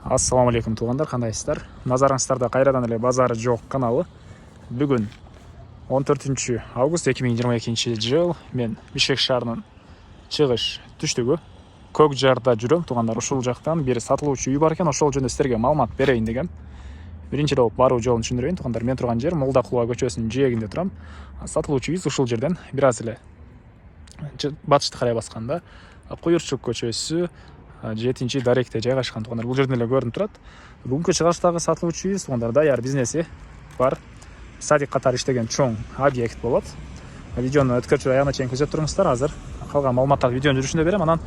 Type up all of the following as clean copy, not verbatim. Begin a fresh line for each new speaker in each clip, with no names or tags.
Ассаламу алейкум туугандар, кандайсыздар? Назарыңыздарда кайрадан эле базары жок каналы. Бүгүн 14 август 2022 жыл. Мен Бишкек шаарынын чыгыш түштүгү Көк Жарда жүрөм туугандар. Ушул жактан бир сатылуучу үй бар экен, ошол жөнүндө сиздерге маалымат берейин дегем. Биринчи болуп баруу жолун түшүндүрөйүн туугандар. Мен турган жер Молдакулова көчөсүнүн жээгинде турам. Сатылуучу үй ушул жерден бир аз эле батышты карай басканда Куйурчук көчөсү 7-чи даректе жайгашкан туугандар. Бул жерден эле көрүнүп турат. Бүгүнкү чыгыштагы сатылуучу үй туугандар даяр бизнеси бар. Садик катары иштеген чоң объект болот. Видеону өткөрчү аягына чейин көзөп туруңуздар. Азыр калган маалыматтарды видеонун жүрүшүндө берем. Анан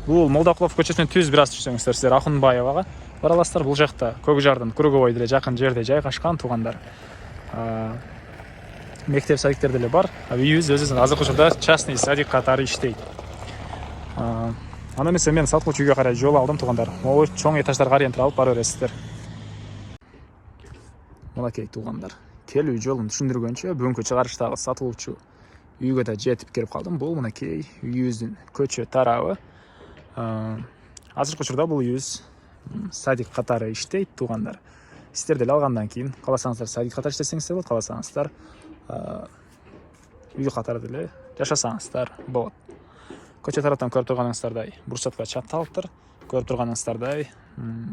бул Молдакулов көчөсүнөн түз бир аз түшсөңүздөр сиздер Акунбаевага бара аласыздар. Бул жакта Көк Жардын Круговой деле жакын жерде жайгашкан туугандар. Мектеп садиктер деле бар. Үйүбүз өзүбүздүн азыркы учурда частный садик катары иштейт. Аны эмесе мен сатылуучу үйгө карай жол алдым туугандар. Могу чоң этаждарга ориентир алып бара бересиздер. Мынакей туугандар. Келүү жолун түшүндүргөнчө бүгүнкү чыгарыштагы сатылуучу үйгө да жетип келип калдым. Бул мынакей үйүбүздүн көчө тарабы. Азыркы учурда бул үйүбүз садик катары иштейт туугандар. Сиздер деле алгандан кийин кааласаңыздар садик катары иштесеңиздер болот, кааласаңыздар үй катары деле жашасаңыздар болот. Көчө тараптан көрүп турганыңыздардай бурчатка чапталыптыр. Көрүп турганыңыздардай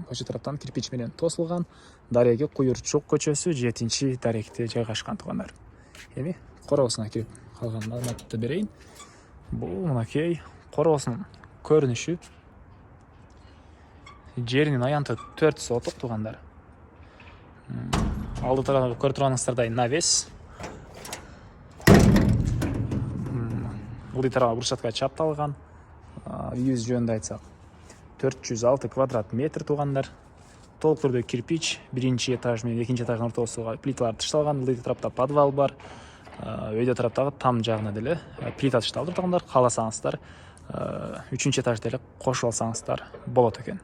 көчө тараптан кирпич менен тосулган. Дареги Куйурчук көчөсү 7-чи даректе жайгашкан туугандар. Эми короосуна кирип калган маалыматты берейин. Бул мынакей короосунун көрүнүшү. Жеринин аянты 4 сотук туугандар. Алды тарабы көрүп турганыңыздардай навес. Бул тарабы бурчатка чапталган. Үйүбүз жөнүндө айтсак 406 квадрат метр туугандар. Толук түрдө кирпич, биринчи этаж менен экинчи этаждын ортосуна плиталар тышталган. Бул тарапта подвал бар. Өйдө тараптагы там жагына деле плита тышталды туугандар. Кааласаңыздар 3-чү этажды деле кошуп алсаңыздар болот экен.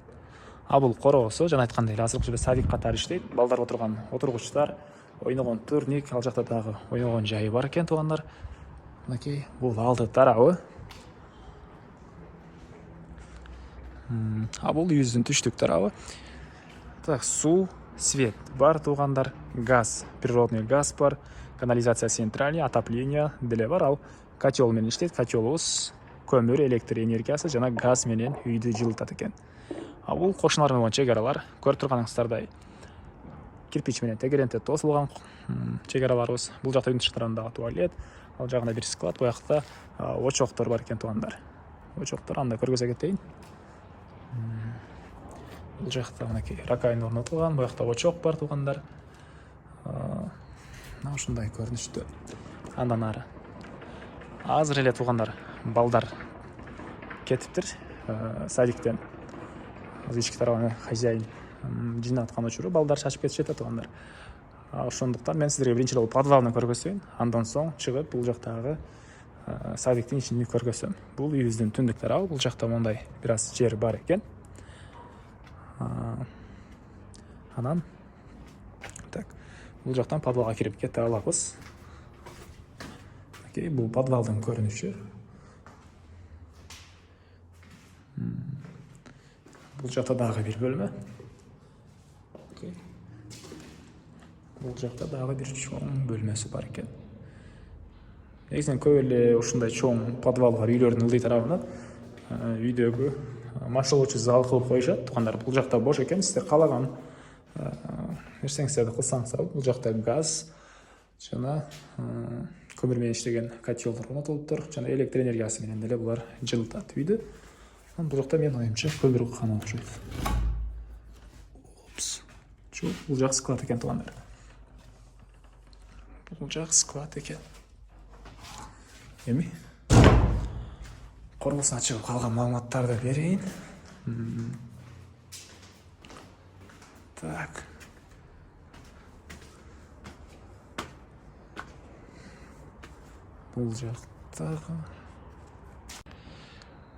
Бул короосу жана айткандай эле азыркы учурда садик катары иштейт. Балдар отурган отургучтар, ойногон турник, ал жакта дагы ойногон жайы бар экен туугандар. Мынакей бул алды тарабы. Бул үйүбүздүн түштүк тарабы. Так, суу, свет бар туугандар, газ, природный газ бар, канализация центральный, отопление деле бар. Ал котел менен иштейт. Котелубуз көмүр, электр энергиясы жана газ менен үйдү жылытат экен. Бул кошуналар менен чек аралар. Көрүп турганыңыздардай кирпич менен тегерентте тосулган чек араларыбыз. Бул жакта үйдүн тышкарында туалет, ал жагында бир склад, бу жакта очоктор бар экен туугандар. Очоктор анда көргөзө кетейин. Бул жакта мынакей ракайын орнотулган, бу жакта очок бар туугандар. Ушундай көрүнүштө. Андан ары азыр эле туугандар балдар кетиптир садиктен. Азыр ички тарабына хозяин жыйнаткан учуру балдар чачып кетишет туугандар. Ошондуктан мен сиздерге биринчи болуп подвалны көргөзөйүн. Андан соң чыгып бул жактагы садиктин ичин көргөзөм. Бул үйүбүздүн түндүк тарабы. Бул жакта мондай бир аз жер бар экен. Анан так, бул жактан подвалга кирип кете алабыз. Окей, бул подвалдын көрүнүшү. Бул жакта дагы бир бөлмө. Окей. Бул жакта дагы бир чоң бөлмөсү бар экен. Негизинен көп эле ушундай чоң подвал бар үйлөрдүн ылдый тарабына үйдөгү машыгуучу зал кылып коюшат туугандар. Бул жакта бош экен, сиздер каалаган нерсеңиздерди кылсаңыздар. Бул жакта газ жана көмүр менен иштеген котелдор орнотулуптур жана электр энергиясы менен деле булар жылытат үйдү. Бул жакта менин оюмча көмүр кана окшойт. Бул жак склад экен туугандар. Бул жак склад экен. Эми короосуна чыгып калган маалыматтарды берейин. Так. Бул жактагы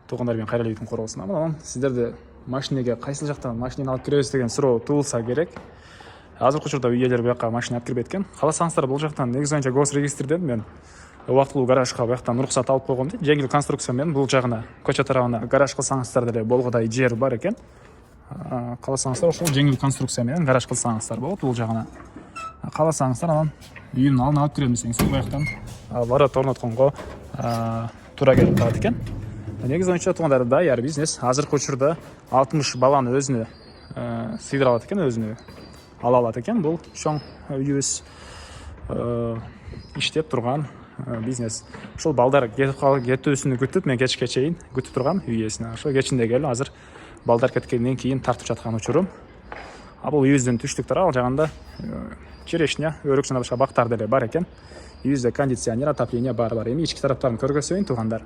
туугандар мен кайра үйдүн короосуна. Анан сиздерде машинеге кайсыл жактан машинени алып киребиз деген суроо туулса керек. Азыркы учурда үй ээлери буяка машина алып кирбейт экен. Кааласаңыздар бул жактан негизи боюнча гос регистрден мен убактылуу гаражга буяктан уруксат алып койгом дейт. Жеңил конструкция менен бул жагына көчө тарабына гараж кылсаңыздар деле болгодай жер бар экен. Кааласаңыздар ошол жеңил конструкция менен гараж кылсаңыздар болот. Бул жагына кааласаңыздар анан үйдүн алдын алып кирем десеңиз бияктан ворот орнотконго туура келип калат экен. Негизи оюнча туугандар даяр бизнес. Азыркы учурда 60 баланы өзүнө сыйдыра алат экен, өзүнө ала алат экен. Бул чоң үйүбүз иштеп турган бизнес. Ошол балдар кетүүсүнү күтүп, мен кечке чейин күтүп тургам үй ээсине. Ошо кечинде келип азыр балдар кеткенден кийин тартып жаткан учурум. Бул үйүбүздүн түштүк тарабы, ал жагында черешня, өрүк жана башка бактар деле бар экен. Үйүбүздө кондиционер, отопление бар. Эми ички тараптарын көргөзөйүн туугандар.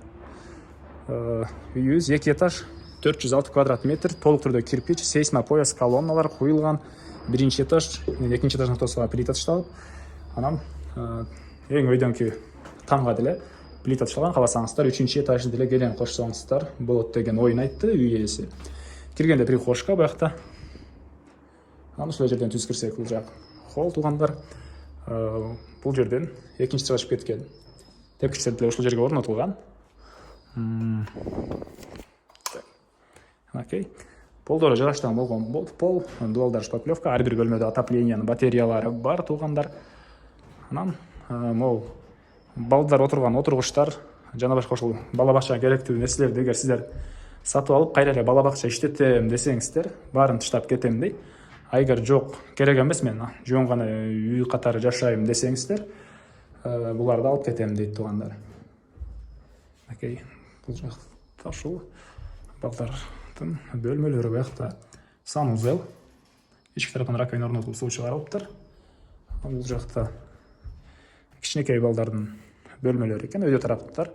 Үйүбүз 2 этаж, 406 квадрат метр, толук түрдө кирпич, сейсмопояс колонналар куюлган. Биринчи этаж, экинчи этаждын ортосуна плита ташталып, анан эң өйдөңкү тамга деле плита ташталган. Кааласаңыздар үчүнчү этажды деле келен кошсоңуздар болот деген оюн айтты үй ээси. Киргенде прихожка буякта. Анан ушул жерден түз кирсек, бул жак холл туугандар. Бул жерден экинчи этажга чыгып кеткен тепкичтер деле ушул жерге орнотулган. Окей. Полдору жыгачтан болгон пол, дуалдар шпаклевка, ар бир бөлмөдө отоплениянын батареялары бар туугандар. Анан могу балдар отурган отургучтар жана башка ошол бала бакчага керектүү нерселерди эгер сиздер сатып алып кайра эле бала бакча иштетем десеңиздер, баарын таштап кетем дейт. Эгер жок, керек эмес, мен жөн гана үй катары жашайм десеңиздер, буларды алып кетем дейт туугандар. Окей. Бул жакта ушул балдардын бөлмөлөрү буякта санузел. Ички тараптан раковина орнотулуп суу чыгарылыптыр. Бул жакта кичинекей балдардын бөлмөлөрү экен. Өйдө тараптар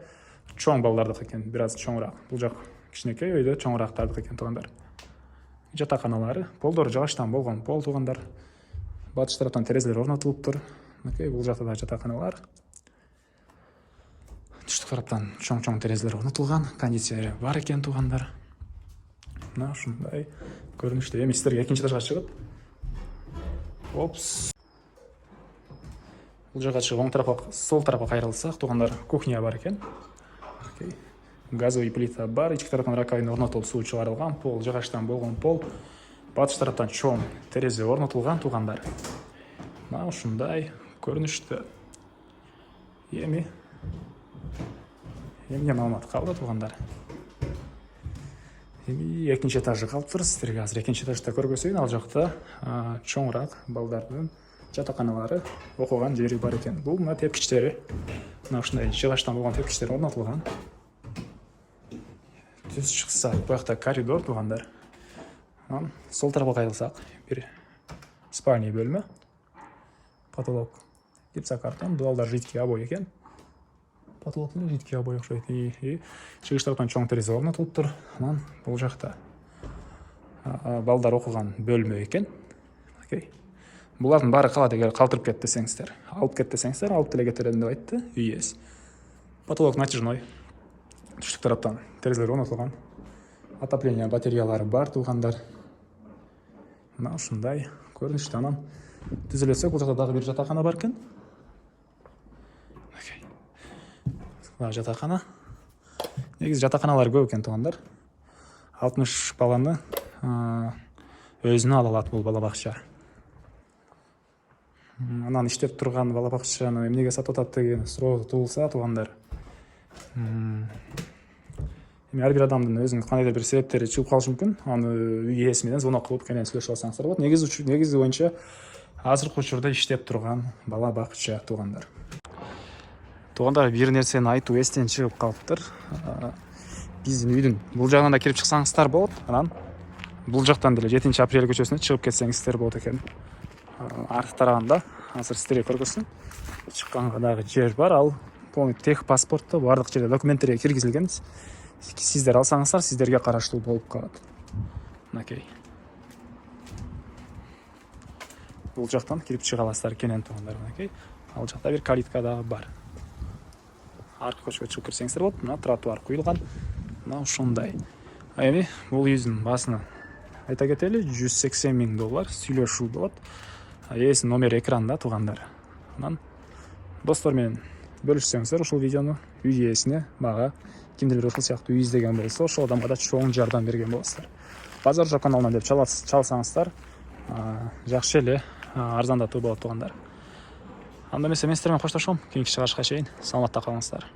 чоң балдардыкы экен, бир аз чоңураак. Бул жак кичинекей, өйдө чоңурактардыкы экен туугандар. Жатаканалары, полдору жыгачтан болгон пол туугандар. Батыш тараптан терезелер орнотулуптур. Окей, бул жакта да жатаканалар. Түштүк тараптан чоң терезелер орнотулган, кондиционер бар экен туугандар. Мына ушундай көрүнүштө. Эми сиздерге экинчи этажга чыгып, опс. Бул жакка чыгып оң тарапка, сол тарапка кайрылсак, туугандар, кухня бар экен. Окей. Газовый плита бар, ички тараптан раковина орнотулуп суу чыгарылган, пол жыгачтан болгон пол. Батыш тараптан чоң терезе орнотулган туугандар. Мына ушундай көрүнүштө. Эми маалымат калды туугандар. Эми экинчи этажы калыптыр. Сиздерге азыр экинчи этажды көргөзөйүн. Ал жакта чоңураак балдардын жатаканалары, окуган жери бар экен. Бул мына тепкичтери. Мына ушундай жыгачтан болгон тепкичтер орнотулган. Түз чыксак, буякта коридор туугандар. Анан сол тарапка кайрылсак, бир спальный бөлмө. Потолок гипсокартон, дуалдар жидкий обой экен. Потолок менен жидкий обой окшойт. Чыгыш тараптан чоң терезе орнотулуптур. Анан бул жакта балдар окуган бөлмө экен. Окей. Булардын баары калат, эгер калтырып кет десеңиздер. Алып кет десеңиздер, алып деле кетерем деп айтты үй ээси. Потолок натяжной. Түштүк тараптан терезелер орнотулган. Отопление батареялары бар туугандар. Мына ушундай көрүнүштө. Анан түз элесек, бул жакта дагы бир жатакана бар экен. Окей. Жатакана. Негизи жатаканалар көп экен туугандар. 60 баланы өзүнө ала алат бул бала бакча. Анан иштеп турган бала бакчаны эмнеге сатып атат деген суроо туулса туугандар. Эми ар бир адамдын өзүнүн кандайдыр бир себептери чыгып калышы мүмкүн. Аны үй ээси менен звонок кылып кенен сүйлөшүп алсаңыздар болот. Негизи боюнча азыркы учурда иштеп турган бала бакча туугандар. Туугандар, бир нерсени айтуу эстен чыгып калыптыр. Биздин үйдүн бул жагынан да кирип чыксаңыздар болот. Анан бул жактан деле 7 апрель көчөсүнө чыгып кетсеңиздер болот экен. Аркы тарабында азыр сиздерге көргөзсөм чыкканга дагы жер бар. Ал полный тех паспортто баардык жерде документтерге киргизилген. Сиздер алсаңыздар, сиздерге караштуу болуп калат. Окей. Бул жактан кирип чыга аласыздар кенен туугандар. Окей. Ал жакта бир калитка дагы бар. Аркы көчкө чыгып кирсеңиздер болот. Мына тротуар куюлган. Мына ушундай. Эми бул үйдүн баасына айта кетели, $180,000 сүйлөшүү болот. Ээсинин номери экранда туугандар. Анан достор менен бөлүшсөңүздөр ушул видеону үй ээсине, мага кимдир бир ушул сыяктуу үй издеген болсо, ошол адамга да чоң жардам берген болосуздар. базар жоқ каналынан деп чалсаңыздар жақсы эле арзандатуу болот туугандар. Анда эмесе мен сиздер менен коштошом. Кийинки чыгарышка чейин саламатта калыңыздар.